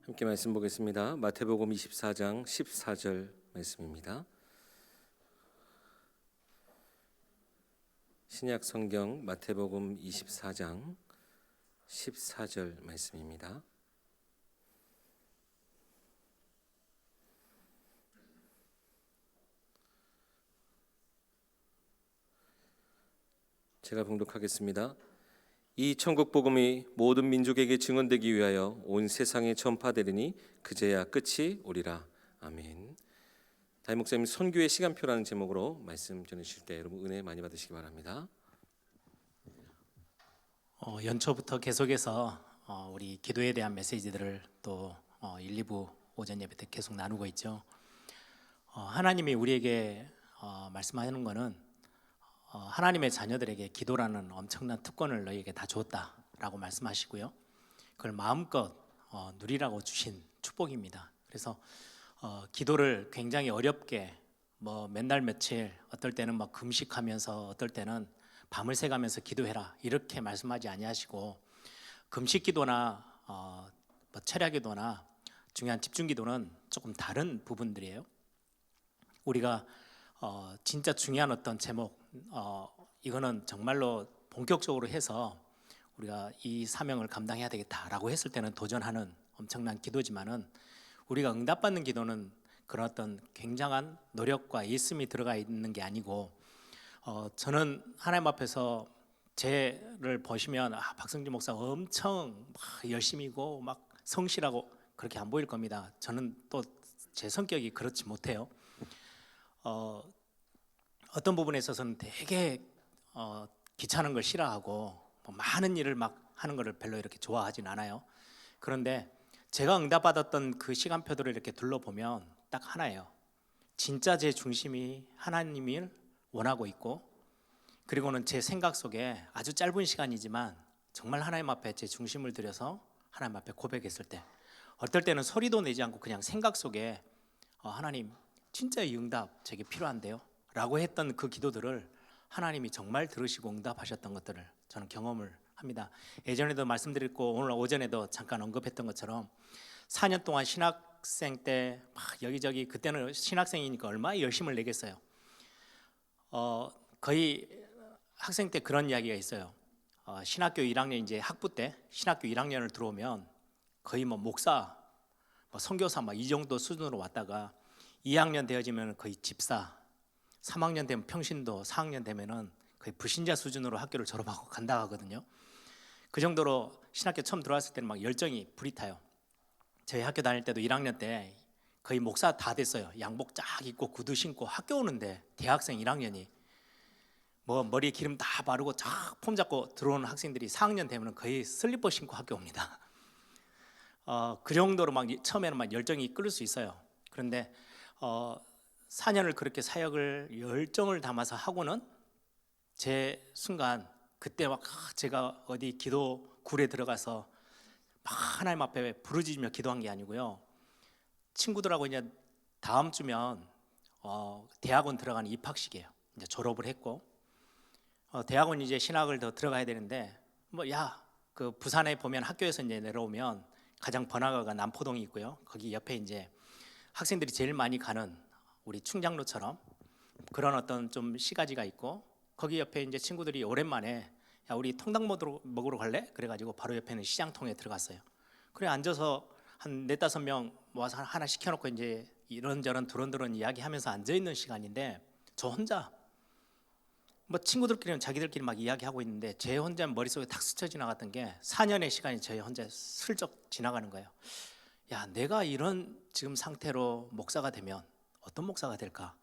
함께 말씀 보겠습니다. 마태복음 24장 14절 말씀입니다. 신약 성경 마태복음 24장 14절 말씀입니다. 제가 봉독하겠습니다. 이 천국 복음이 모든 민족에게 증언되기 위하여 온 세상에 전파되리니 그제야 끝이 오리라. 아멘. 담임 목사님 선교의 시간표라는 제목으로 말씀 전해주실 때 여러분 은혜 많이 받으시기 바랍니다. 연초부터 계속해서 우리 기도에 대한 메시지들을 또 1, 2부 오전 예배 때 계속 나누고 있죠. 하나님이 우리에게 말씀하는 것은 하나님의 자녀들에게 기도라는 엄청난 특권을 너희에게 다 주었다라고 말씀하시고요. 그걸 마음껏 누리라고 주신 축복입니다. 그래서 기도를 굉장히 어렵게 맨날 며칠, 어떨 때는 금식하면서 어떨 때는 밤을 새가면서 기도해라 이렇게 말씀하지 아니하시고, 금식기도나 철야기도나 중요한 집중기도는 조금 다른 부분들이에요. 우리가 진짜 중요한 어떤 제목, 이거는 정말로 본격적으로 해서 우리가 이 사명을 감당해야 되겠다라고 했을 때는 도전하는 엄청난 기도지만은, 우리가 응답받는 기도는 그런 어떤 굉장한 노력과 예씀이 들어가 있는 게 아니고, 저는 하나님 앞에서 쟤를 보시면 박성진 목사 엄청 열심히고 막 성실하고 그렇게 안 보일 겁니다. 저는 또 제 성격이 그렇지 못해요. 어떤 부분에 있어서는 되게 귀찮은 걸 싫어하고 많은 일을 막 하는 것을 별로 이렇게 좋아하진 않아요. 그런데 제가 응답받았던 그 시간표들을 이렇게 둘러보면 딱 하나예요. 진짜 제 중심이 하나님을 원하고 있고, 그리고는 제 생각 속에 아주 짧은 시간이지만 정말 하나님 앞에 제 중심을 들여서 하나님 앞에 고백했을 때, 어떨 때는 소리도 내지 않고 그냥 생각 속에 하나님 진짜 이 응답 제게 필요한데요 라고 했던 그 기도들을 하나님이 정말 들으시고 응답하셨던 것들을 저는 경험을 합니다. 예전에도 말씀드렸고 오늘 오전에도 잠깐 언급했던 것처럼 4년 동안 신학생 때 막 여기저기, 그때는 신학생이니까 얼마나 열심을 내겠어요. 거의 학생 때 그런 이야기가 있어요. 신학교 1학년 이제 학부 때 신학교 1학년을 들어오면 거의 목사, 선교사 이 정도 수준으로 왔다가 2학년 되어지면 거의 집사, 3학년 되면 평신도, 4학년 되면은 거의 불신자 수준으로 학교를 졸업하고 간다 하거든요. 그 정도로 신학교 처음 들어왔을 때는 열정이 불이 타요. 저희 학교 다닐 때도 1학년 때 거의 목사 다 됐어요. 양복 쫙 입고 구두 신고 학교 오는데, 대학생 1학년이 머리에 기름 다 바르고 쫙 폼 잡고 들어오는 학생들이 4학년 되면 거의 슬리퍼 신고 학교 옵니다. 그 정도로 처음에는 열정이 끌릴 수 있어요. 그런데 4년을 그렇게 사역을 열정을 담아서 하고는 제 순간, 그때 제가 어디 기도 굴에 들어가서 하나님 앞에 부르짖으며 기도한 게 아니고요. 친구들하고 이제 다음 주면 대학원 들어가는 입학식이에요. 이제 졸업을 했고 대학원 이제 신학을 더 들어가야 되는데 그 부산에 보면 학교에서 이제 내려오면 가장 번화가가 남포동이 있고요. 거기 옆에 이제 학생들이 제일 많이 가는 우리 충장로처럼 그런 어떤 좀 시가지가 있고, 거기 옆에 이제 친구들이 오랜만에 우리 통닭 먹으러 갈래? 그래가지고 바로 옆에는 시장통에 들어갔어요. 그래 앉아서 한 4-5명 모아서 하나 시켜놓고 이제 이런저런 두런두런 이야기하면서 앉아있는 시간인데, 저 혼자 친구들끼리는 자기들끼리 이야기하고 있는데 제 혼자 머릿속에 탁 스쳐 지나갔던 게 4년의 시간이 저희 혼자 슬쩍 지나가는 거예요. 내가 이런 지금 상태로 목사가 되면 어떤 목사가 될까?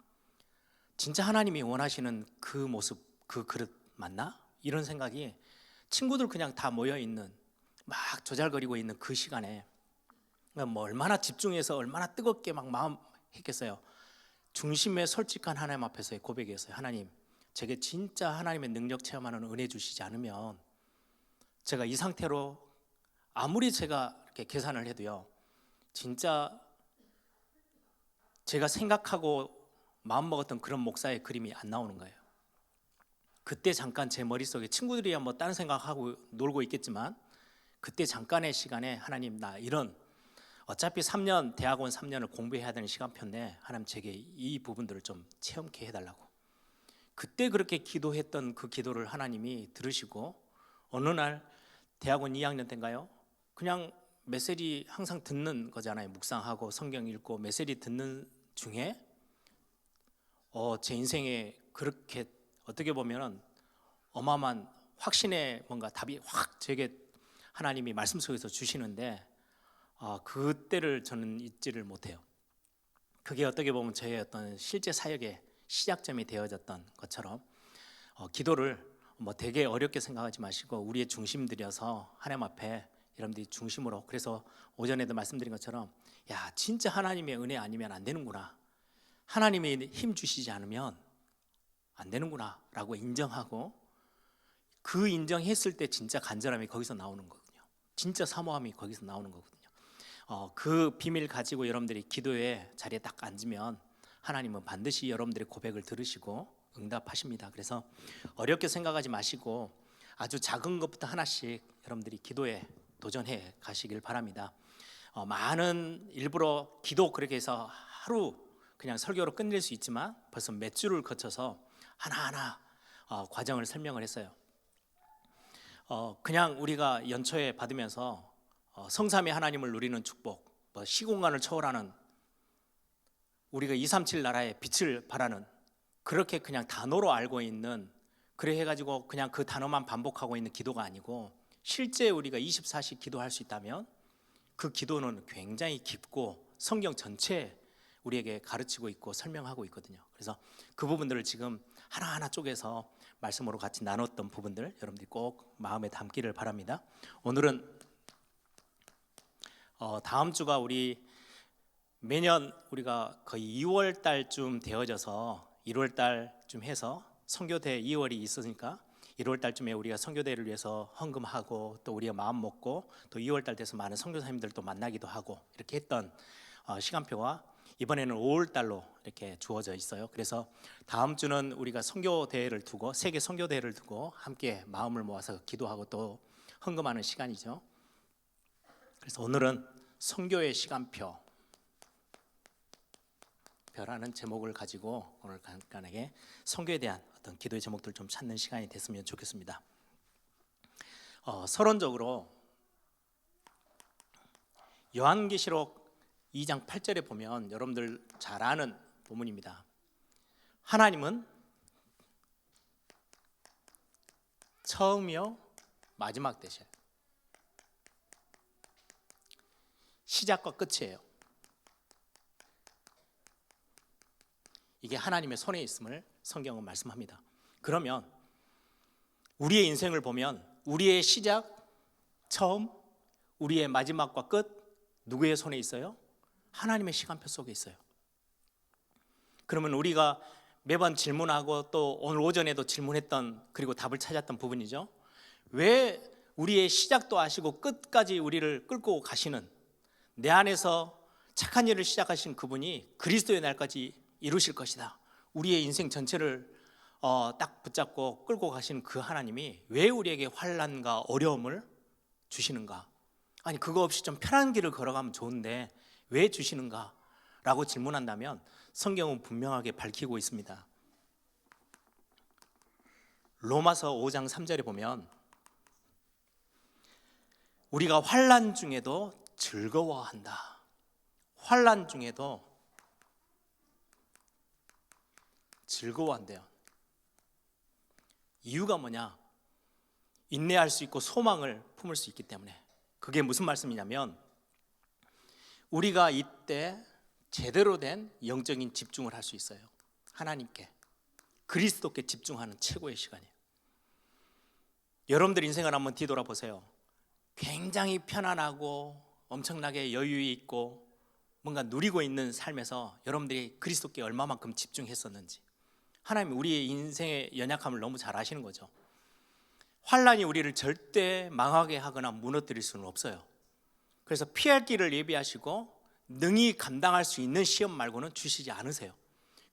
진짜 하나님이 원하시는 그 모습, 그 그릇 맞나? 이런 생각이, 친구들 그냥 다 모여있는 막 조잘거리고 있는 그 시간에 얼마나 집중해서 얼마나 뜨겁게 마음 했겠어요. 중심에 솔직한 하나님 앞에서의 고백이었어요. 하나님, 제게 진짜 하나님의 능력 체험하는 은혜 주시지 않으면 제가 이 상태로 아무리 제가 이렇게 계산을 해도요, 진짜 제가 생각하고 마음먹었던 그런 목사의 그림이 안 나오는 거예요. 그때 잠깐 제 머릿속에 친구들이야 다른 생각하고 놀고 있겠지만, 그때 잠깐의 시간에 하나님, 나 이런 어차피 3년 대학원 3년을 공부해야 되는 시간표인데 하나님 제게 이 부분들을 좀 체험케 해달라고. 그때 그렇게 기도했던 그 기도를 하나님이 들으시고 어느 날 대학원 2학년 때인가요? 그냥 메시지 항상 듣는 거잖아요. 묵상하고 성경 읽고 메시지 듣는 중에 제 인생에 그렇게 어떻게 보면 어마어마한 확신의 뭔가 답이 확 제게 하나님이 말씀 속에서 주시는데 그때를 저는 잊지를 못해요. 그게 어떻게 보면 저의 어떤 실제 사역의 시작점이 되어졌던 것처럼 기도를 뭐 되게 어렵게 생각하지 마시고 우리의 중심 들여서 하나님 앞에 여러분들이 중심으로, 그래서 오전에도 말씀드린 것처럼 야 진짜 하나님의 은혜 아니면 안 되는구나, 하나님이 힘 주시지 않으면 안 되는구나 라고 인정하고, 그 인정했을 때 진짜 간절함이 거기서 나오는 거거든요. 진짜 사모함이 거기서 나오는 거거든요. 그 비밀 가지고 여러분들이 기도의 자리에 딱 앉으면 하나님은 반드시 여러분들의 고백을 들으시고 응답하십니다. 그래서 어렵게 생각하지 마시고 아주 작은 것부터 하나씩 여러분들이 기도에 도전해 가시길 바랍니다. 많은 일부러 기도 그렇게 해서 하루 그냥 설교로 끝낼 수 있지만 벌써 몇 주를 거쳐서 하나하나 과정을 설명을 했어요. 그냥 우리가 연초에 받으면서 성삼위 하나님을 누리는 축복, 시공간을 초월하는 우리가 237 나라의 빛을 바라는, 그렇게 그냥 단어로 알고 있는, 그래 해가지고 그냥 그 단어만 반복하고 있는 기도가 아니고 실제 우리가 24시 기도할 수 있다면 그 기도는 굉장히 깊고 성경 전체 우리에게 가르치고 있고 설명하고 있거든요. 그래서 그 부분들을 지금 하나하나 쪼개서 말씀으로 같이 나눴던 부분들 여러분들이 꼭 마음에 담기를 바랍니다. 오늘은 다음 주가 우리 매년 우리가 거의 2월 달쯤 되어져서 1월 달쯤 해서 선교대 2월이 있으니까 1월 달쯤에 우리가 선교대를 위해서 헌금하고 또 우리가 마음 먹고 또 2월 달 돼서 많은 선교사님들도 만나기도 하고 이렇게 했던 시간표가 이번에는 5월 달로 이렇게 주어져 있어요. 그래서 다음 주는 우리가 선교대회를 두고, 세계 선교대회를 두고 함께 마음을 모아서 기도하고 또 헌금하는 시간이죠. 그래서 오늘은 선교의 시간표 별하는 제목을 가지고 오늘 간단하게 선교에 대한 어떤 기도의 제목들 좀 찾는 시간이 됐으면 좋겠습니다. 서론적으로 요한계시록 2장 8절에 보면 여러분들 잘 아는 본문입니다. 하나님은 처음이요 마지막 되셔요. 시작과 끝이에요. 이게 하나님의 손에 있음을 성경은 말씀합니다. 그러면 우리의 인생을 보면 우리의 시작, 처음, 우리의 마지막과 끝 누구의 손에 있어요? 하나님의 시간표 속에 있어요. 그러면 우리가 매번 질문하고 또 오늘 오전에도 질문했던, 그리고 답을 찾았던 부분이죠. 왜 우리의 시작도 아시고 끝까지 우리를 끌고 가시는, 내 안에서 착한 일을 시작하신 그분이 그리스도의 날까지 이루실 것이다, 우리의 인생 전체를 딱 붙잡고 끌고 가시는 그 하나님이 왜 우리에게 환난과 어려움을 주시는가? 아니 그거 없이 좀 편한 길을 걸어가면 좋은데 왜 주시는가? 라고 질문한다면 성경은 분명하게 밝히고 있습니다. 로마서 5장 3절에 보면 우리가 환난 중에도 즐거워한다. 환난 중에도 즐거워한대요. 이유가 뭐냐? 인내할 수 있고 소망을 품을 수 있기 때문에. 그게 무슨 말씀이냐면 우리가 이때 제대로 된 영적인 집중을 할 수 있어요. 하나님께, 그리스도께 집중하는 최고의 시간이에요. 여러분들 인생을 한번 뒤돌아보세요. 굉장히 편안하고 엄청나게 여유 있고 뭔가 누리고 있는 삶에서 여러분들이 그리스도께 얼마만큼 집중했었는지. 하나님 우리의 인생의 연약함을 너무 잘 아시는 거죠. 환난이 우리를 절대 망하게 하거나 무너뜨릴 수는 없어요. 그래서 피할 길을 예비하시고 능히 감당할 수 있는 시험 말고는 주시지 않으세요.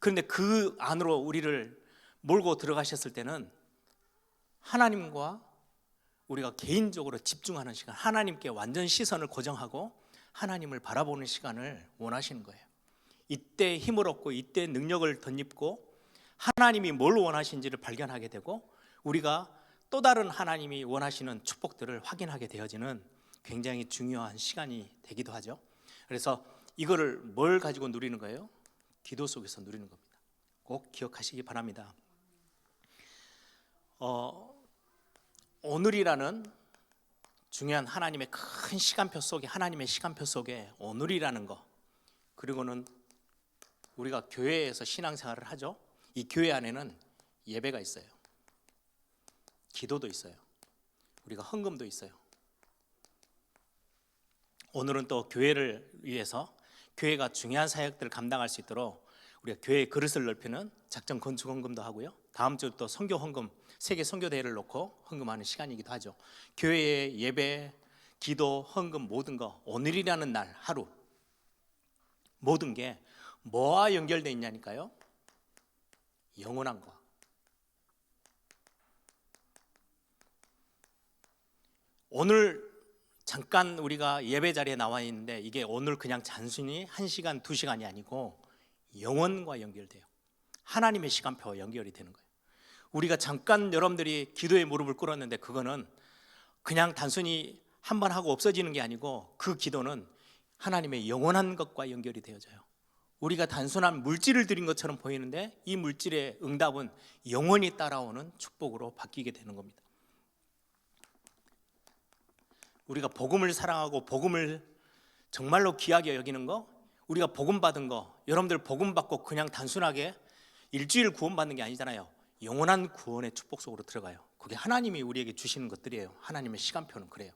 그런데 그 안으로 우리를 몰고 들어가셨을 때는 하나님과 우리가 개인적으로 집중하는 시간, 하나님께 완전 시선을 고정하고 하나님을 바라보는 시간을 원하시는 거예요. 이때 힘을 얻고 이때 능력을 덧입고 하나님이 뭘 원하시는지를 발견하게 되고 우리가 또 다른 하나님이 원하시는 축복들을 확인하게 되어지는 굉장히 중요한 시간이 되기도 하죠. 그래서 이거를 뭘 가지고 누리는 거예요? 기도 속에서 누리는 겁니다. 꼭 기억하시기 바랍니다. 오늘이라는 중요한 하나님의 큰 시간표 속에, 하나님의 시간표 속에 오늘이라는 거, 그리고는 우리가 교회에서 신앙생활을 하죠. 이 교회 안에는 예배가 있어요. 기도도 있어요. 우리가 헌금도 있어요. 오늘은 또 교회를 위해서 교회가 중요한 사역들을 감당할 수 있도록 우리가 교회의 그릇을 넓히는 작정 건축 헌금도 하고요. 다음 주부터 선교 헌금, 세계 선교 대회를 놓고 헌금하는 시간이기도 하죠. 교회의 예배, 기도, 헌금 모든 거 오늘이라는 날 하루 모든 게 뭐와 연결되어 있냐니까요? 영원한 거. 오늘 잠깐 우리가 예배 자리에 나와 있는데 이게 오늘 그냥 단순히 1시간, 2시간이 아니고 영원과 연결돼요. 하나님의 시간표와 연결이 되는 거예요. 우리가 잠깐 여러분들이 기도에 무릎을 꿇었는데 그거는 그냥 단순히 한 번 하고 없어지는 게 아니고 그 기도는 하나님의 영원한 것과 연결이 되어져요. 우리가 단순한 물질을 드린 것처럼 보이는데 이 물질의 응답은 영원히 따라오는 축복으로 바뀌게 되는 겁니다. 우리가 복음을 사랑하고 복음을 정말로 귀하게 여기는 거, 우리가 복음 받은 거, 여러분들 복음 받고 그냥 단순하게 일주일 구원 받는 게 아니잖아요. 영원한 구원의 축복 속으로 들어가요. 그게 하나님이 우리에게 주시는 것들이에요. 하나님의 시간표는 그래요.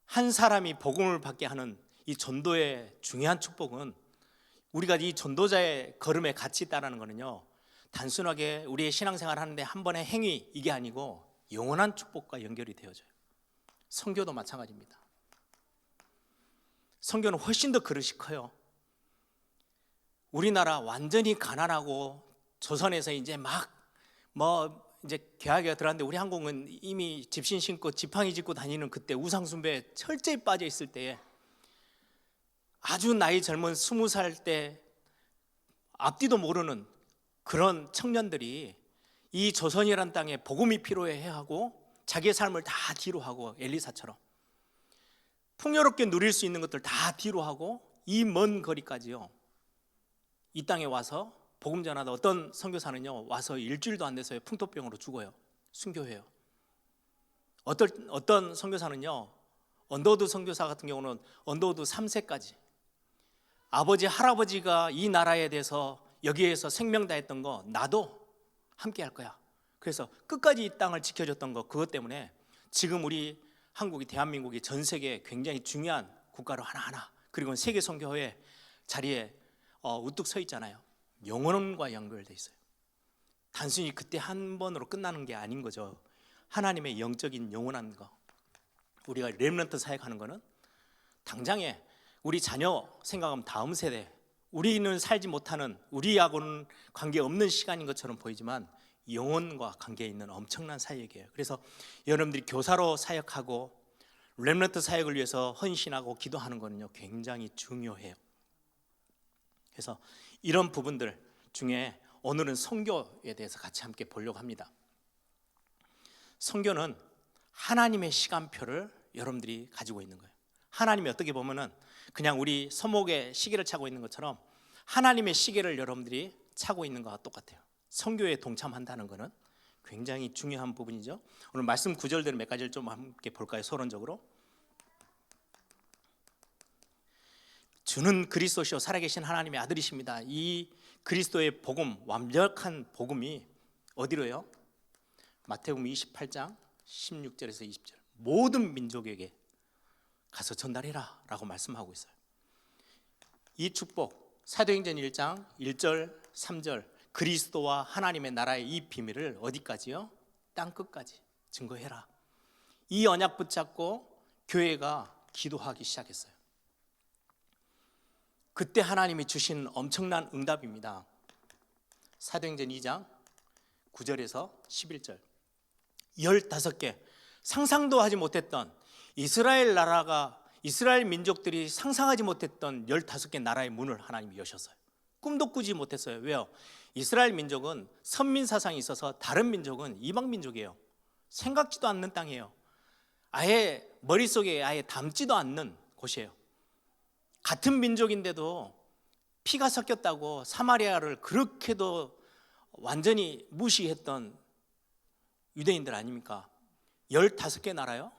한 사람이 복음을 받게 하는 이 전도의 중요한 축복은 우리가 이 전도자의 걸음에 같이 있다는 거는요, 단순하게 우리의 신앙생활 하는데 한 번의 행위 이게 아니고 영원한 축복과 연결이 되어져요. 선교도 마찬가지입니다. 선교는 훨씬 더 그릇이 커요. 우리나라 완전히 가난하고 조선에서 이제 이제 개화기가 들어왔는데 우리 한국은 이미 집신 신고 지팡이 짚고 다니는 그때 우상숭배에 철저히 빠져 있을 때에 아주 나이 젊은 20살 때 앞뒤도 모르는 그런 청년들이 이 조선이라는 땅에 복음이 필요해 하고 자기의 삶을 다 뒤로 하고 엘리사처럼 풍요롭게 누릴 수 있는 것들 다 뒤로 하고 이 먼 거리까지요 이 땅에 와서 복음 전하다 어떤 선교사는요 와서 일주일도 안 돼서요 풍토병으로 죽어요. 순교해요. 어떤 선교사는요 언더우드 선교사 같은 경우는 언더우드 3세까지 아버지 할아버지가 이 나라에 대해서 여기에서 생명 다했던 거 나도 함께 할 거야. 그래서 끝까지 이 땅을 지켜줬던 거 그것 때문에 지금 우리 한국이 대한민국이 전 세계에 굉장히 중요한 국가로 하나하나 그리고 세계 선교회 자리에 우뚝 서 있잖아요. 영원과 연결돼 있어요. 단순히 그때 한 번으로 끝나는 게 아닌 거죠. 하나님의 영적인 영원한 거. 우리가 렘넌트 사역하는 거는 당장에 우리 자녀 생각하면 다음 세대 우리는 살지 못하는 우리하고는 관계없는 시간인 것처럼 보이지만 영혼과 관계 있는 엄청난 사역이에요. 그래서 여러분들이 교사로 사역하고 렘넌트 사역을 위해서 헌신하고 기도하는 거는요 굉장히 중요해요. 그래서 이런 부분들 중에 오늘은 선교에 대해서 같이 함께 보려고 합니다. 선교는 하나님의 시간표를 여러분들이 가지고 있는 거예요. 하나님이 어떻게 보면은 그냥 우리 서목에 시계를 차고 있는 것처럼 하나님의 시계를 여러분들이 차고 있는 것과 똑같아요. 선교에 동참한다는 것은 굉장히 중요한 부분이죠. 오늘 말씀 구절들을 몇 가지를 좀 함께 볼까요? 서론적으로. 주는 그리스도시요 살아계신 하나님의 아들이십니다. 이 그리스도의 복음, 완벽한 복음이 어디로요? 마태복음 28장 16절에서 20절 모든 민족에게 가서 전달해라 라고 말씀하고 있어요. 이 축복 사도행전 1장 1절 3절 그리스도와 하나님의 나라의 이 비밀을 어디까지요? 땅끝까지 증거해라. 이 언약 붙잡고 교회가 기도하기 시작했어요. 그때 하나님이 주신 엄청난 응답입니다. 사도행전 2장 9절에서 11절 15개 상상도 하지 못했던 이스라엘 나라가 이스라엘 민족들이 상상하지 못했던 15개 나라의 문을 하나님이 여셨어요. 꿈도 꾸지 못했어요. 왜요? 이스라엘 민족은 선민 사상이 있어서 다른 민족은 이방 민족이에요. 생각지도 않는 땅이에요. 아예 머릿속에 아예 담지도 않는 곳이에요. 같은 민족인데도 피가 섞였다고 사마리아를 그렇게도 완전히 무시했던 유대인들 아닙니까? 15개 나라요?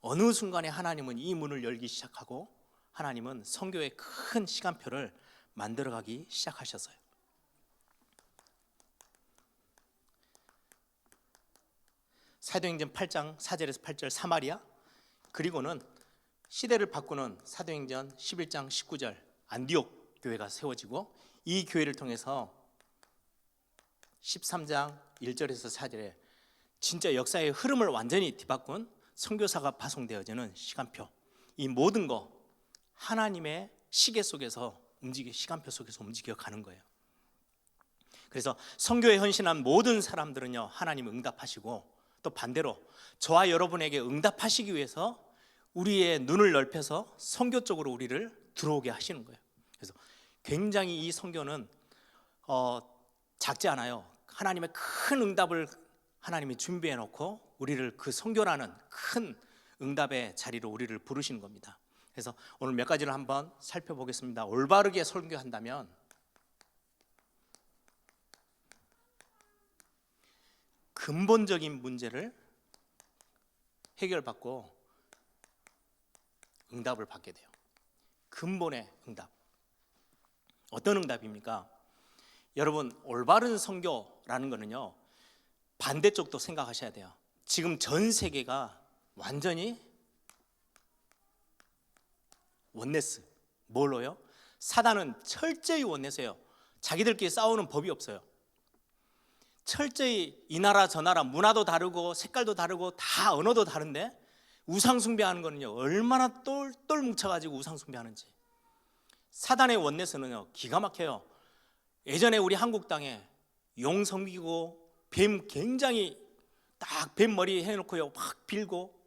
어느 순간에 하나님은 이 문을 열기 시작하고 하나님은 선교의 큰 시간표를 만들어가기 시작하셨어요. 사도행전 8장 4절에서 8절 사마리아, 그리고는 시대를 바꾸는 사도행전 11장 19절 안디옥 교회가 세워지고, 이 교회를 통해서 13장 1절에서 4절에 진짜 역사의 흐름을 완전히 뒤바꾼 선교사가 파송되어지는 시간표, 이 모든 거 하나님의 시계 속에서 시간표 속에서 움직여 가는 거예요. 그래서 선교에 헌신한 모든 사람들은요, 하나님 응답하시고, 또 반대로 저와 여러분에게 응답하시기 위해서 우리의 눈을 넓혀서 선교 쪽으로 우리를 들어오게 하시는 거예요. 그래서 굉장히 이 선교는 작지 않아요. 하나님의 큰 응답을 하나님이 준비해 놓고 우리를 그 선교라는 큰 응답의 자리로 우리를 부르시는 겁니다. 그래서 오늘 몇 가지를 한번 살펴보겠습니다. 올바르게 선교한다면 근본적인 문제를 해결받고 응답을 받게 돼요. 근본의 응답. 어떤 응답입니까? 여러분, 올바른 선교라는 거는요, 반대쪽도 생각하셔야 돼요. 지금 전 세계가 완전히 원네스. 뭘로요? 사단은 철저히 원네스예요. 자기들끼리 싸우는 법이 없어요. 철저히 이 나라 저 나라 문화도 다르고 색깔도 다르고 다 언어도 다른데 우상 숭배하는 거는요, 얼마나 똘똘 뭉쳐가지고 우상 숭배하는지. 사단의 원네스는요, 기가 막혀요. 예전에 우리 한국 땅에 용 섬기고 뱀 굉장히 딱 뱀 머리 해놓고요 막 빌고,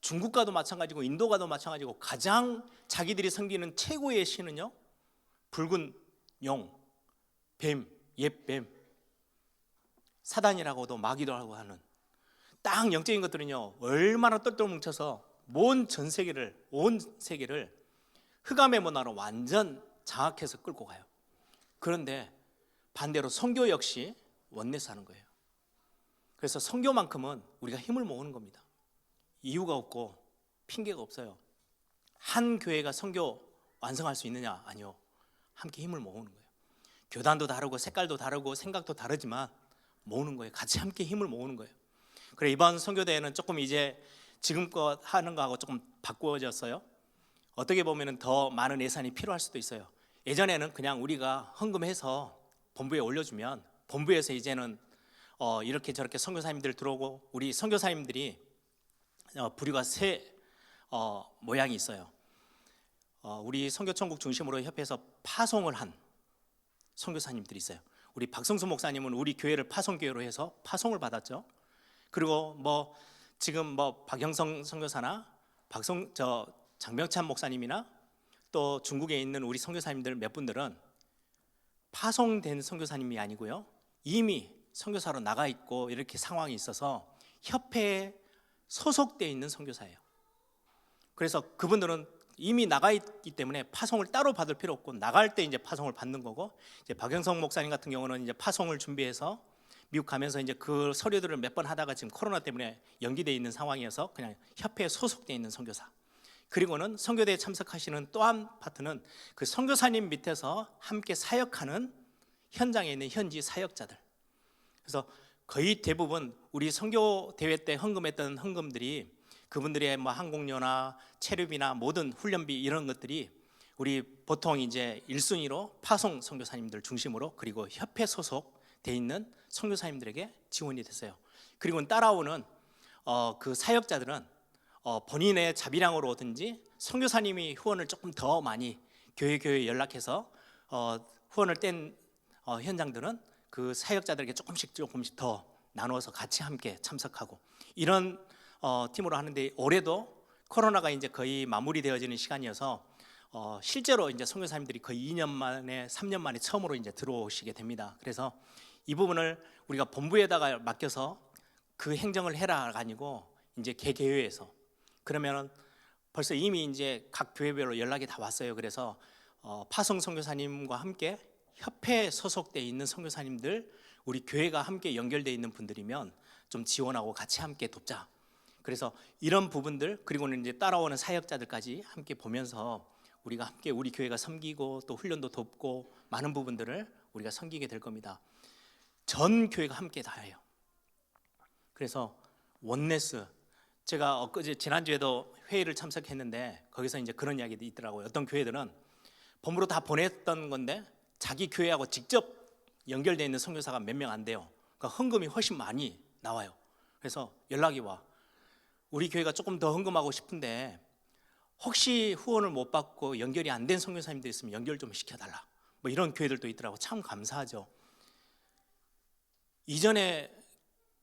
중국과도 마찬가지고 인도과도 마찬가지고 가장 자기들이 섬기는 최고의 신은요, 붉은 용, 뱀, 옛뱀, 사단이라고도 마귀도 하고 하는 딱 영적인 것들은요, 얼마나 똘똘 뭉쳐서 온 세계를 흑암의 문화로 완전 장악해서 끌고 가요. 그런데 반대로 선교 역시 원네스 하는 거예요. 그래서 선교만큼은 우리가 힘을 모으는 겁니다. 이유가 없고 핑계가 없어요. 한 교회가 선교 완성할 수 있느냐? 아니요. 함께 힘을 모으는 거예요. 교단도 다르고 색깔도 다르고 생각도 다르지만 모으는 거예요. 같이 함께 힘을 모으는 거예요. 그래, 이번 선교대회는 조금 이제 지금껏 하는 거하고 조금 바꾸어졌어요. 어떻게 보면 더 많은 예산이 필요할 수도 있어요. 예전에는 그냥 우리가 헌금해서 본부에 올려주면 본부에서 이제는 이렇게 저렇게 선교사님들 들어오고, 우리 선교사님들이 부류가 세 모양이 있어요. 우리 선교천국 중심으로 협회에서 파송을 한 선교사님들이 있어요. 우리 박성수 목사님은 우리 교회를 파송교회로 해서 파송을 받았죠. 그리고 지금 박영성 선교사나 장명찬 목사님이나 또 중국에 있는 우리 선교사님들 몇 분들은 파송된 선교사님이 아니고요, 이미 선교사로 나가 있고 이렇게 상황이 있어서 협회에 소속되어 있는 선교사예요. 그래서 그분들은 이미 나가 있기 때문에 파송을 따로 받을 필요 없고, 나갈 때 이제 파송을 받는 거고, 이제 박영성 목사님 같은 경우는 이제 파송을 준비해서 미국 가면서 이제 그 서류들을 몇 번 하다가 지금 코로나 때문에 연기되어 있는 상황이어서 그냥 협회에 소속되어 있는 선교사. 그리고는 선교대에 참석하시는 또 한 파트는 그 선교사님 밑에서 함께 사역하는 현장에 있는 현지 사역자들. 그래서 거의 대부분 우리 선교대회 때 헌금했던 헌금들이, 그분들의 항공료나 체류비나 모든 훈련비 이런 것들이 우리 보통 이제 1순위로 파송 선교사님들 중심으로, 그리고 협회 소속돼 있는 선교사님들에게 지원이 됐어요. 그리고 따라오는 그 사역자들은 본인의 자비량으로 오든지 선교사님이 후원을 조금 더 많이 교회에 연락해서 후원을 뗀 현장들은 그 사역자들에게 조금씩 더 나누어서 같이 함께 참석하고, 이런 팀으로 하는데, 올해도 코로나가 이제 거의 마무리되어지는 시간이어서 실제로 이제 선교사님들이 거의 2년 만에 3년 만에 처음으로 이제 들어오시게 됩니다. 그래서 이 부분을 우리가 본부에다가 맡겨서 그 행정을 해라가 아니고 이제 개교회에서, 그러면은 벌써 이미 이제 각 교회별로 연락이 다 왔어요. 그래서 파송 선교사님과 함께 협회에 소속돼 있는 선교사님들, 우리 교회가 함께 연결돼 있는 분들이면 좀 지원하고 같이 함께 돕자. 그래서 이런 부분들, 그리고는 이제 따라오는 사역자들까지 함께 보면서 우리가 함께 우리 교회가 섬기고 또 훈련도 돕고 많은 부분들을 우리가 섬기게 될 겁니다. 전 교회가 함께 다 해요. 그래서 원네스, 제가 엊그제 지난주에도 회의를 참석했는데 거기서 이제 그런 이야기도 있더라고요. 어떤 교회들은 본부로 다 보냈던 건데 자기 교회하고 직접 연결되어 있는 선교사가 몇 명 안 돼요. 그러니까 헌금이 훨씬 많이 나와요. 그래서 연락이 와. 우리 교회가 조금 더 헌금하고 싶은데 혹시 후원을 못 받고 연결이 안 된 선교사님들 있으면 연결 좀 시켜달라. 뭐 이런 교회들도 있더라고. 참 감사하죠. 이전에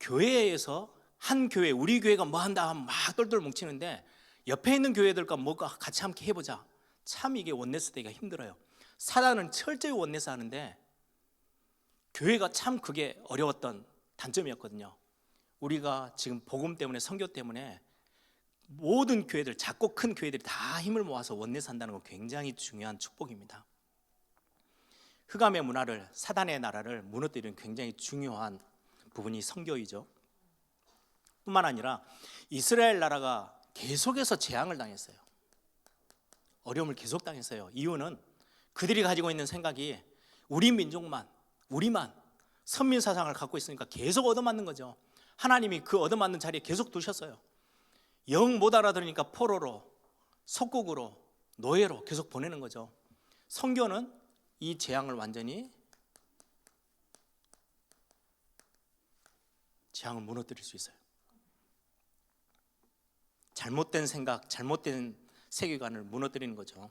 교회에서 한 교회, 우리 교회가 뭐 한다 하면 막 똘똘 뭉치는데 옆에 있는 교회들과 뭐가 같이 함께 해보자. 참 이게 원네스 되기가 힘들어요. 사단은 철저히 원네스 하는데 교회가 참 그게 어려웠던 단점이었거든요. 우리가 지금 복음 때문에, 선교 때문에 모든 교회들, 작고 큰 교회들이 다 힘을 모아서 원네스 한다는 건 굉장히 중요한 축복입니다. 흑암의 문화를, 사단의 나라를 무너뜨리는 굉장히 중요한 부분이 선교이죠. 뿐만 아니라 이스라엘 나라가 계속해서 재앙을 당했어요. 어려움을 계속 당했어요. 이유는 그들이 가지고 있는 생각이 우리 민족만, 우리만 선민 사상을 갖고 있으니까 계속 얻어맞는 거죠. 하나님이 그 얻어맞는 자리에 계속 두셨어요. 영 못 알아들으니까 포로로, 속국으로, 노예로 계속 보내는 거죠. 선교는 이 재앙을 완전히, 재앙을 무너뜨릴 수 있어요. 잘못된 생각, 잘못된 세계관을 무너뜨리는 거죠.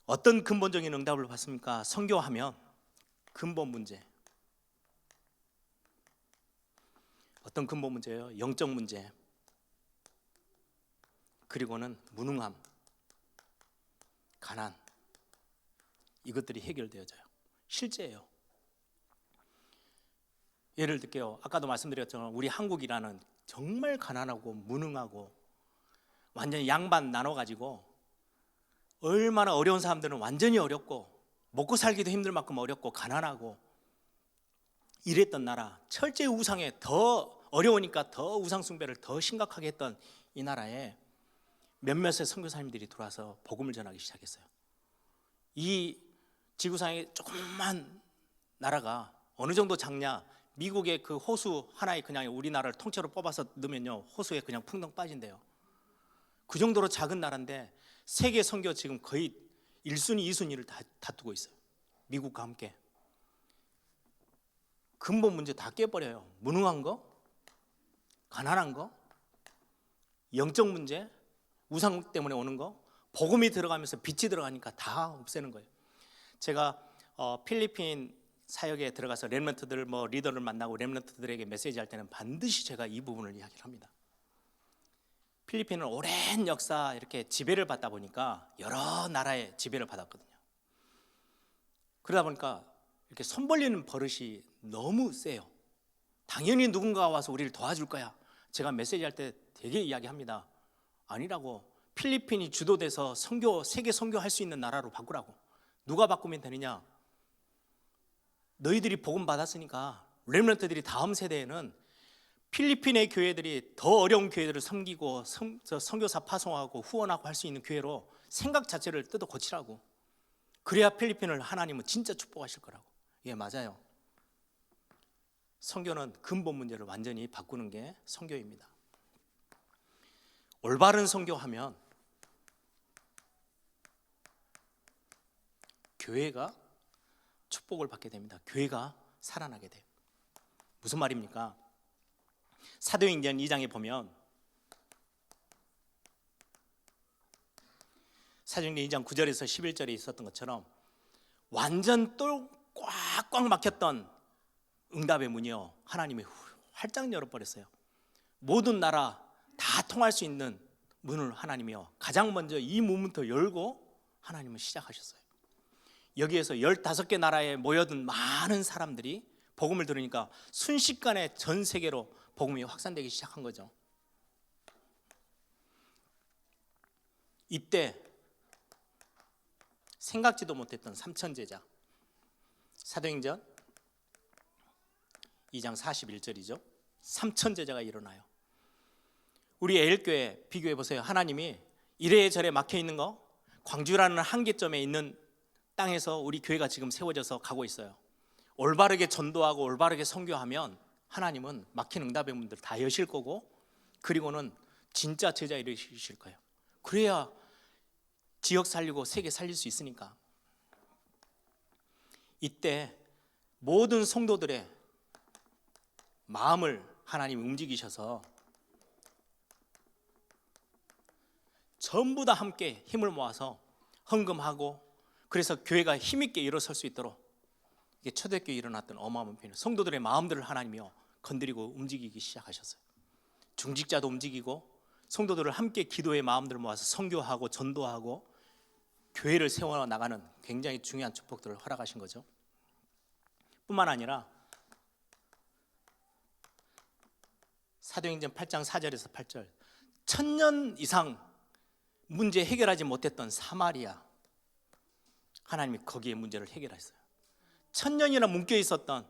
어떤 근본적인 응답을 받습니까? 선교하면 근본 문제. 어떤 근본 문제예요? 영적 문제. 그리고는 무능함, 가난. 이것들이 해결되어져요. 실제예요. 예를 들게요. 아까도 말씀드렸지만 우리 한국이라는 정말 가난하고 무능하고 완전히 양반 나눠가지고 얼마나 어려운 사람들은 완전히 어렵고 먹고 살기도 힘들 만큼 어렵고 가난하고 이랬던 나라, 철저히 우상에 더 어려우니까 더 우상 숭배를 더 심각하게 했던 이 나라에 몇몇의 선교사님들이 들어와서 복음을 전하기 시작했어요. 이 지구상의 조그만 나라가 어느 정도 작냐? 미국의 그 호수 하나에 그냥 우리나라를 통째로 뽑아서 넣으면요 호수에 그냥 풍덩 빠진대요. 그 정도로 작은 나라인데 세계 선교 지금 거의 1순위, 2순위를 다투고 있어요. 미국과 함께. 근본 문제 다 깨버려요. 무능한 거, 가난한 거, 영적 문제, 우상 때문에 오는 거, 복음이 들어가면서 빛이 들어가니까 다 없애는 거예요. 제가 필리핀 사역에 들어가서 렘넌트들 리더를 만나고 렘넌트들에게 메시지 할 때는 반드시 제가 이 부분을 이야기를 합니다. 필리핀은 오랜 역사 이렇게 지배를 받다 보니까 여러 나라의 지배를 받았거든요. 그러다 보니까 이렇게 손 벌리는 버릇이 너무 세요. 당연히 누군가가 와서 우리를 도와줄 거야. 제가 메시지 할 때 되게 이야기합니다. 아니라고. 필리핀이 주도돼서 세계 선교할 수 있는 나라로 바꾸라고. 누가 바꾸면 되느냐? 너희들이 복음 받았으니까 렘넌트들이 다음 세대에는 필리핀의 교회들이 더 어려운 교회들을 섬기고 선교사 파송하고 후원하고 할 수 있는 교회로 생각 자체를 뜯어 고치라고. 그래야 필리핀을 하나님은 진짜 축복하실 거라고. 예, 맞아요. 선교는 근본 문제를 완전히 바꾸는 게 선교입니다. 올바른 선교하면 교회가 축복을 받게 됩니다. 교회가 살아나게 돼요. 무슨 말입니까? 사도행전 2장에 보면 사도행전 2장 9절에서 11절에 있었던 것처럼 완전 또 꽉꽉 막혔던 응답의 문이요 하나님이 활짝 열어버렸어요. 모든 나라 다 통할 수 있는 문을 하나님이요 가장 먼저 이 문부터 열고 하나님은 시작하셨어요. 여기에서 15개 나라에 모여든 많은 사람들이 복음을 들으니까 순식간에 전 세계로 복음이 확산되기 시작한 거죠. 이때 생각지도 못했던 삼천제자, 사도행전 2장 41절이죠. 삼천제자가 일어나요. 우리 에일교회 비교해 보세요. 하나님이 이래저래 막혀 있는 거, 광주라는 한계점에 있는 땅에서 우리 교회가 지금 세워져서 가고 있어요. 올바르게 전도하고 올바르게 선교하면 하나님은 막힌 응답의 문들 다 여실 거고, 그리고는 진짜 제자 이루실 거예요. 그래야 지역 살리고 세계 살릴 수 있으니까. 이때 모든 성도들의 마음을 하나님 움직이셔서 전부 다 함께 힘을 모아서 헌금하고, 그래서 교회가 힘있게 일어설 수 있도록, 이게 초대교회에 일어났던 어마어마한 변화, 성도들의 마음들을 하나님이요 건드리고 움직이기 시작하셨어요. 중직자도 움직이고 성도들을 함께 기도의 마음들을 모아서 선교하고 전도하고 교회를 세워나가는 굉장히 중요한 축복들을 허락하신 거죠. 뿐만 아니라 사도행전 8장 4절에서 8절, 1000년 이상 문제 해결하지 못했던 사마리아, 하나님이 거기에 문제를 해결했어요. 1000년이나 묶여 있었던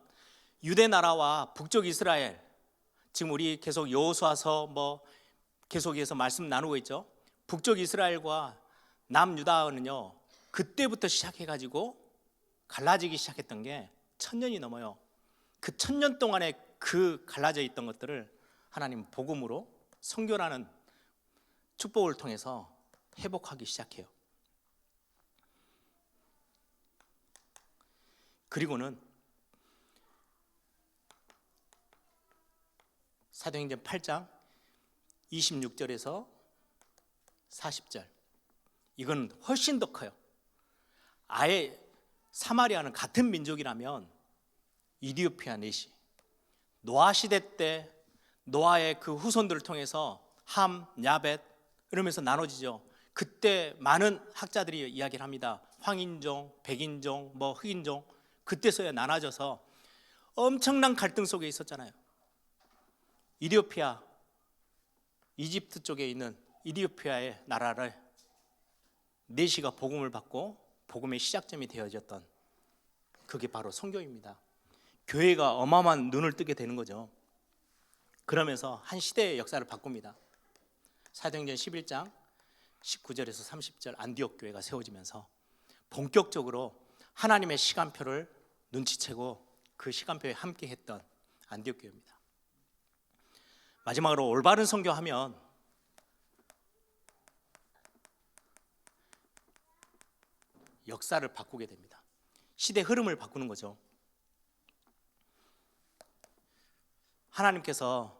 유대 나라와 북쪽 이스라엘, 지금 우리 계속 여호수아서 계속해서 말씀 나누고 있죠. 북쪽 이스라엘과 남유다는요 그때부터 시작해가지고 갈라지기 시작했던 게 1000년이 넘어요. 그 1000년 동안에 그 갈라져 있던 것들을 하나님 복음으로, 선교라는 축복을 통해서 회복하기 시작해요. 그리고는 사도행전 8장 26절에서 40절, 이건 훨씬 더 커요. 아예 사마리아는 같은 민족이라면 이디오피아 넷이 노아 시대 때 노아의 그 후손들을 통해서 함, 야벳 이러면서 나눠지죠. 그때 많은 학자들이 이야기를 합니다. 황인종, 백인종, 흑인종, 그때서야 나눠져서 엄청난 갈등 속에 있었잖아요. 이디오피아, 이집트 쪽에 있는 이디오피아의 나라를 넷이가 복음을 받고 복음의 시작점이 되어졌던, 그게 바로 선교입니다. 교회가 어마어마한 눈을 뜨게 되는 거죠. 그러면서 한 시대의 역사를 바꿉니다. 사도행전 11장 19절에서 30절 안디옥 교회가 세워지면서 본격적으로 하나님의 시간표를 눈치채고 그 시간표에 함께 했던 안디옥 교회입니다. 마지막으로 올바른 선교하면 역사를 바꾸게 됩니다. 시대 흐름을 바꾸는 거죠. 하나님께서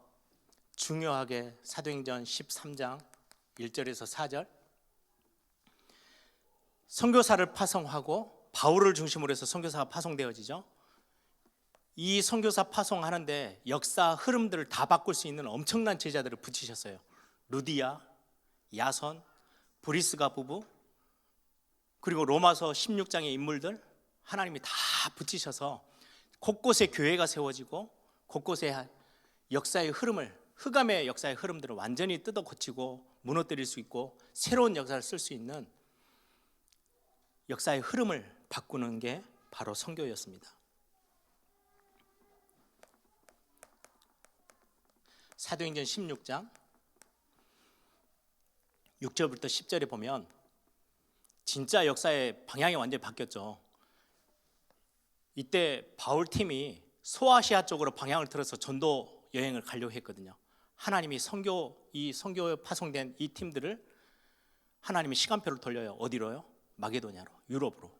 중요하게 사도행전 13장 1절에서 4절, 선교사를 파송하고 바울을 중심으로 해서 선교사가 파송되어지죠. 이 선교사 파송하는데 역사 흐름들을 다 바꿀 수 있는 엄청난 제자들을 붙이셨어요. 루디아, 야손, 브리스가 부부, 그리고 로마서 16장의 인물들 하나님이 다 붙이셔서 곳곳에 교회가 세워지고 곳곳에 역사의 흐름을, 흑암의 역사의 흐름들을 완전히 뜯어 고치고 무너뜨릴 수 있고 새로운 역사를 쓸 수 있는 역사의 흐름을 바꾸는 게 바로 선교였습니다. 사도행전 16장 6절부터 10절에 보면 진짜 역사의 방향이 완전히 바뀌었죠. 이때 바울 팀이 소아시아 쪽으로 방향을 틀어서 전도 여행을 가려고 했거든요. 하나님이 이 선교 파송된 이 팀들을 하나님이 시간표를 돌려요. 어디로요? 마게도냐로, 유럽으로.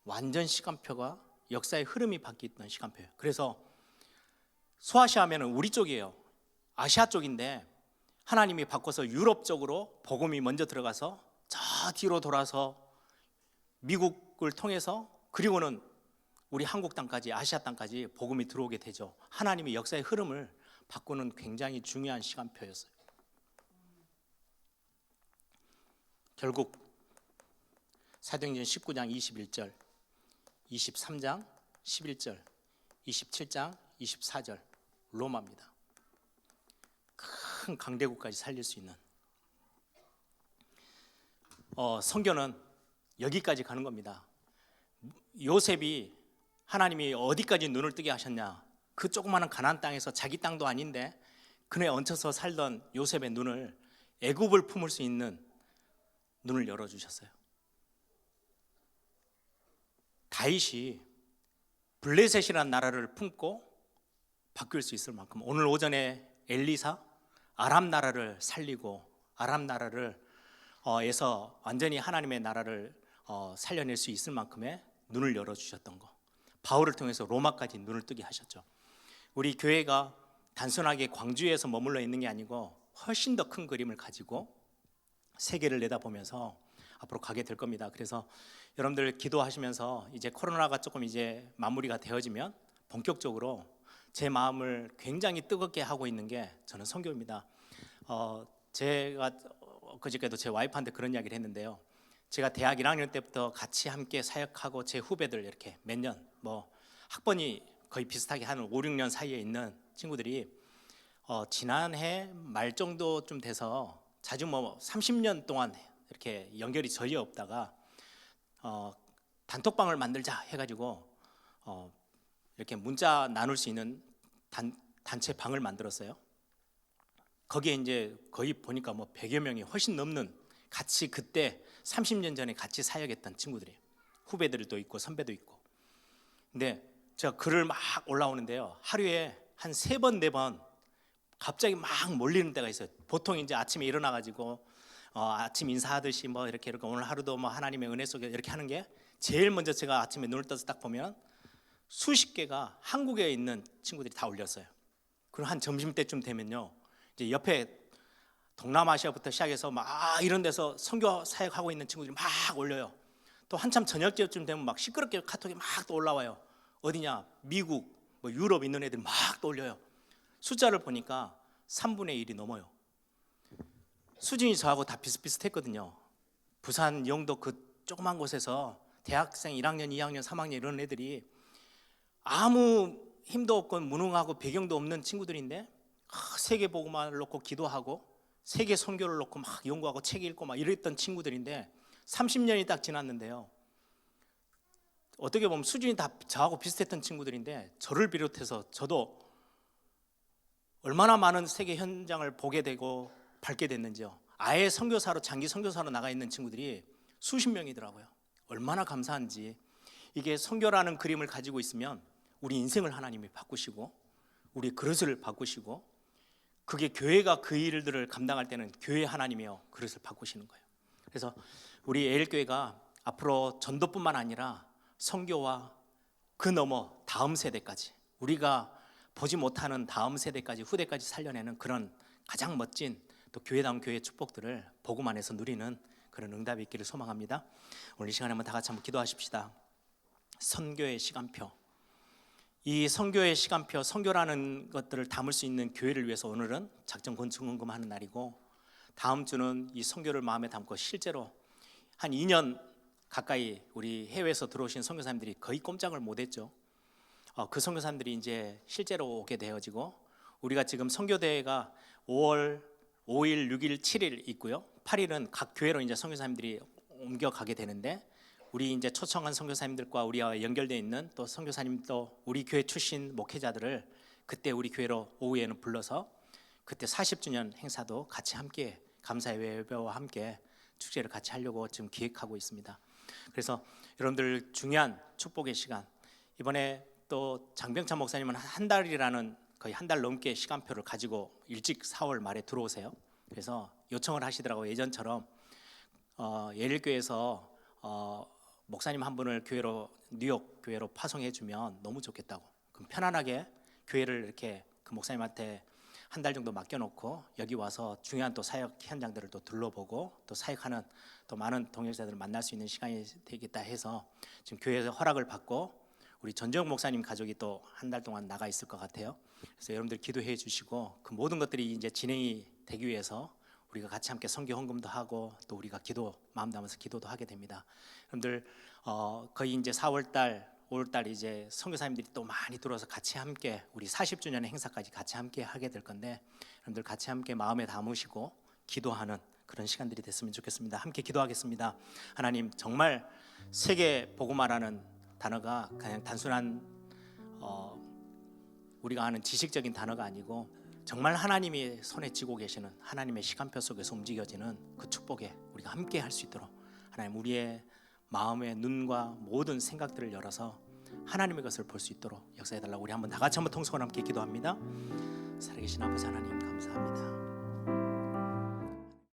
완전 시간표가, 역사의 흐름이 바뀌었던 시간표예요. 그래서 소아시아 하면은 우리 쪽이에요. 아시아 쪽인데 하나님이 바꿔서 유럽 쪽으로 복음이 먼저 들어가서 저 뒤로 돌아서 미국을 통해서, 그리고는 우리 한국 땅까지, 아시아 땅까지 복음이 들어오게 되죠. 하나님이 역사의 흐름을 바꾸는 굉장히 중요한 시간표였어요. 결국 사도행전 19장 21절, 23장 11절, 27장 24절 로마입니다. 큰 강대국까지 살릴 수 있는 선교는 여기까지 가는 겁니다. 요셉이 하나님이 어디까지 눈을 뜨게 하셨냐? 그 조그마한 가나안 땅에서 자기 땅도 아닌데 그네 얹혀서 살던 요셉의 눈을 애굽을 품을 수 있는 눈을 열어주셨어요. 다윗이 블레셋이라는 나라를 품고 바뀔 수 있을 만큼 오늘 오전에 엘리사 아람 나라를 살리고 아람 나라를 에서 완전히 하나님의 나라를 살려낼 수 있을 만큼의 눈을 열어주셨던 거, 바울을 통해서 로마까지 눈을 뜨게 하셨죠. 우리 교회가 단순하게 광주에서 머물러 있는 게 아니고 훨씬 더 큰 그림을 가지고 세계를 내다보면서 앞으로 가게 될 겁니다. 그래서 여러분들 기도하시면서 이제 코로나가 조금 이제 마무리가 되어지면 본격적으로 제 마음을 굉장히 뜨겁게 하고 있는 게 저는 선교입니다. 제가 그저께도 제 와이프한테 그런 이야기를 했는데요. 제가 대학 1학년 때부터 같이 함께 사역하고 제 후배들 이렇게 몇 년, 뭐 학번이 거의 비슷하게 한 5, 6년 사이에 있는 친구들이 지난해 말 정도쯤 돼서 자주 뭐 30년 동안 이렇게 연결이 전혀 없다가 단톡방을 만들자 해가지고 이렇게 문자 나눌 수 있는 단체 방을 만들었어요. 거기에 이제 거의 보니까 뭐 100여 명이 훨씬 넘는 같이 그때 30년 전에 같이 사역했던 친구들이에요. 후배들도 있고 선배도 있고. 근데 제가 글을 막 올라오는데요. 하루에 한 3번, 4번 갑자기 막 몰리는 때가 있어요. 보통 이제 아침에 일어나가지고 아침 인사하듯이 뭐 이렇게 오늘 하루도 뭐 하나님의 은혜 속에 이렇게 하는 게 제일 먼저 제가 아침에 눈을 떠서 딱 보면 수십 개가 한국에 있는 친구들이 다 올렸어요. 그리고 한 점심때쯤 되면요, 이제 옆에 동남아시아부터 시작해서 막 이런 데서 선교 사역하고 있는 친구들이 막 올려요. 또 한참 저녁쯤 되면 막 시끄럽게 카톡이 막 또 올라와요. 어디냐, 미국, 뭐 유럽 있는 애들이 막 또 올려요. 숫자를 보니까 3분의 1이 넘어요. 수준이 저하고 다 비슷비슷했거든요. 부산, 영도 그 조그만 곳에서 대학생 1학년, 2학년, 3학년 이런 애들이 아무 힘도 없고 무능하고 배경도 없는 친구들인데 세계 복음화를 놓고 기도하고 세계 선교를 놓고 막 연구하고 책 읽고 막 이랬던 친구들인데 30년이 딱 지났는데요. 어떻게 보면 수준이 다 저하고 비슷했던 친구들인데 저를 비롯해서 저도 얼마나 많은 세계 현장을 보게 되고 밟게 됐는지요. 아예 선교사로 장기 선교사로 나가 있는 친구들이 수십 명이더라고요. 얼마나 감사한지. 이게 선교라는 그림을 가지고 있으면 우리 인생을 하나님이 바꾸시고 우리 그릇을 바꾸시고 그게 교회가 그 일들을 감당할 때는 교회 하나님이요 그릇을 바꾸시는 거예요. 그래서 우리 에일교회가 앞으로 전도뿐만 아니라 선교와 그 너머 다음 세대까지 우리가 보지 못하는 다음 세대까지 후대까지 살려내는 그런 가장 멋진 또 교회다운 교회의 축복들을 복음 안에서 누리는 그런 응답이 있기를 소망합니다. 오늘 이 시간에 한번 다 같이 한번 기도하십시다. 선교의 시간표, 이 선교의 시간표, 선교라는 것들을 담을 수 있는 교회를 위해서 오늘은 작전 건축헌금하는 날이고 다음 주는 이 선교를 마음에 담고 실제로 한 2년 가까이 우리 해외에서 들어오신 선교사님들이 거의 꼼짝을 못했죠. 그 선교사님들이 이제 실제로 오게 되어지고 우리가 지금 선교대회가 5월 5일, 6일, 7일 있고요. 8일은 각 교회로 이제 선교사님들이 옮겨가게 되는데 우리 이제 초청한 선교사님들과 우리와 연결되어 있는 또 선교사님도 우리 교회 출신 목회자들을 그때 우리 교회로 오후에는 불러서 그때 40주년 행사도 같이 함께 감사의 예배와 함께 축제를 같이 하려고 지금 기획하고 있습니다. 그래서 여러분들 중요한 축복의 시간, 이번에 또 장병찬 목사님은 한 달이라는 거의 한 달 넘게 시간표를 가지고 일찍 4월 말에 들어오세요. 그래서 요청을 하시더라고요. 예전처럼 예일교회에서 목사님 한 분을 교회로 뉴욕 교회로 파송해 주면 너무 좋겠다고. 그럼 편안하게 교회를 이렇게 그 목사님한테 한 달 정도 맡겨놓고 여기 와서 중요한 또 사역 현장들을 또 둘러보고 또 사역하는 또 많은 동역자들을 만날 수 있는 시간이 되겠다 해서 지금 교회에서 허락을 받고 우리 전재용 목사님 가족이 또 한 달 동안 나가 있을 것 같아요. 그래서 여러분들 기도해 주시고 그 모든 것들이 이제 진행이 되기 위해서 우리가 같이 함께 선교 헌금도 하고 또 우리가 기도 마음 담아서 기도도 하게 됩니다. 여러분들 거의 이제 4월달 5월달 이제 선교사님들이 또 많이 들어서 같이 함께 우리 40주년 행사까지 같이 함께 하게 될 건데 여러분들 같이 함께 마음에 담으시고 기도하는 그런 시간들이 됐으면 좋겠습니다. 함께 기도하겠습니다. 하나님, 정말 세계 복음화라는 단어가 그냥 단순한 우리가 아는 지식적인 단어가 아니고 정말 하나님이 손에 쥐고 계시는 하나님의 시간표 속에서 움직여지는 그 축복에 우리가 함께 할 수 있도록 하나님, 우리의 마음의 눈과 모든 생각들을 열어서 하나님의 것을 볼 수 있도록 역사해달라고 우리 한번 다 같이 한번 통성으로 함께 기도합니다. 살아계신 아버지 하나님, 감사합니다.